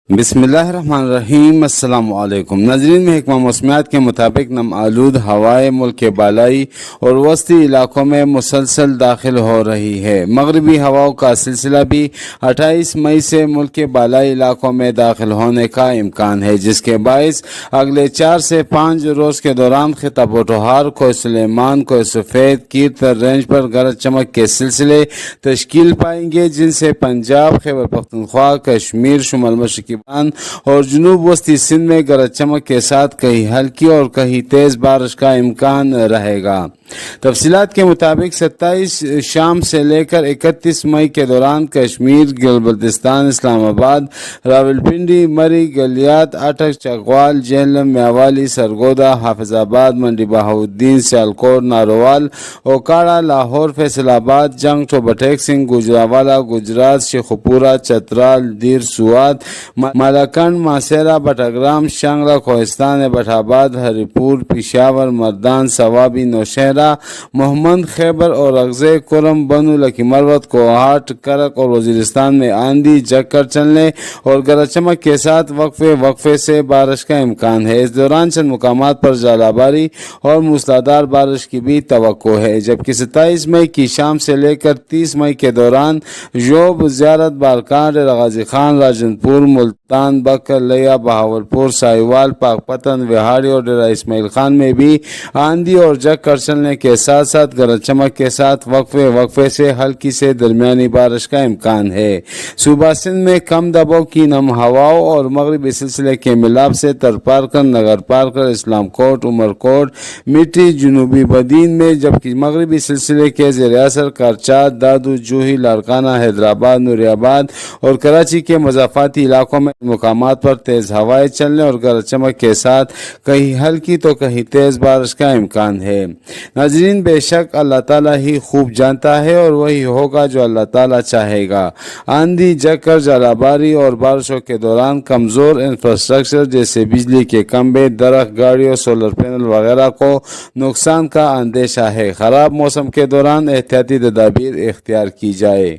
بسم اللہ الرحمن الرحیم۔ السلام علیکم ناظرین، محکمہ موسمیات کے مطابق نم آلود ہوائیں ملک کے بالائی اور وسطی علاقوں میں مسلسل داخل ہو رہی ہے۔ مغربی ہواؤں کا سلسلہ بھی 28 مئی سے ملک کے بالائی علاقوں میں داخل ہونے کا امکان ہے، جس کے باعث اگلے 4 سے 5 روز کے دوران خطہ پوٹھوہار، کوہ سلیمان، کوہ سفید، کیرتر رینج پر گرج چمک کے سلسلے تشکیل پائیں گے، جن سے پنجاب، خیبر پختونخوا، کشمیر، شمال مشرقی اور جنوب وسطی سندھ میں گرج چمک کے ساتھ کہیں ہلکی اور کہیں تیز بارش کا امکان رہے گا۔ تفصیلات کے مطابق 27 شام سے لے کر 31 مئی کے دوران کشمیر، گلبلتستان، اسلام آباد، راولپنڈی، مری، گلیات، اٹک، چکوال، جہلم، میاوالی، سرگودا، حافظ آباد، منڈی بہاؤالدین، سیالکوٹ، نارووال، اوکاڑا، لاہور، فیصل آباد، جنگ، ٹوبٹیک سنگھ، گوجرانوالہ، گجرات، شیخوپورہ، چترال، دیر سوات، مالاکنڈ، ماسیرا، بٹاگرام، شانگلہ، کوہستان، بٹھ آباد، ہری پور، پشاور، مردان، سوابی، نوشہرہ، محمد خیبر اور اغزے، کرم، بنو، لکی مروت، کوہاٹ، کرک اور وزیرستان میں آندھی، جھکڑ چلنے اور گرج چمک کے ساتھ وقفے سے بارش کا امکان ہے۔ اس دوران چند مقامات پر ژالہ باری اور موسلادھار بارش کی بھی توقع ہے، جبکہ 27 مئی کی شام سے لے کر 30 مئی کے دوران جوب، زیارت، بارکان، ڈیرہ غازی خان، راجن پور، ملتان، بکر، لیا، بہاولپور، ساہیوال، پاک پتن، وہاڑی اور ڈیرہ اسماعیل خان میں بھی آندھی اور جھکڑ چلنے کے ساتھ ساتھ گرج چمک کے ساتھ وقفے سے ہلکی سے درمیانی بارش کا امکان ہے۔ صوبہ سندھ میں کم دباؤ کی نم ہواؤں اور مغربی سلسلے کے ملاپ سے ترپارکر، نگر پارکر، اسلام کوٹ، عمرکوٹ، مٹی، جنوبی بدین میں، جبکہ مغربی سلسلے کے زیر اثر کرچات، دادو، جوہی، لاڑکانہ، حیدرآباد، نوری آباد اور کراچی کے مضافاتی علاقوں میں مقامات پر تیز ہوائیں چلنے اور گرج چمک کے ساتھ کہیں ہلکی تو کہیں تیز بارش کا امکان ہے۔ ناظرین، بے شک اللہ تعالیٰ ہی خوب جانتا ہے اور وہی ہوگا جو اللہ تعالیٰ چاہے گا۔ آندھی، جھکڑ، ژالہ باری اور بارشوں کے دوران کمزور انفراسٹرکچر جیسے بجلی کے کھمبے، درخت، گاڑیوں، سولر پینل وغیرہ کو نقصان کا اندیشہ ہے۔ خراب موسم کے دوران احتیاطی تدابیر اختیار کی جائے۔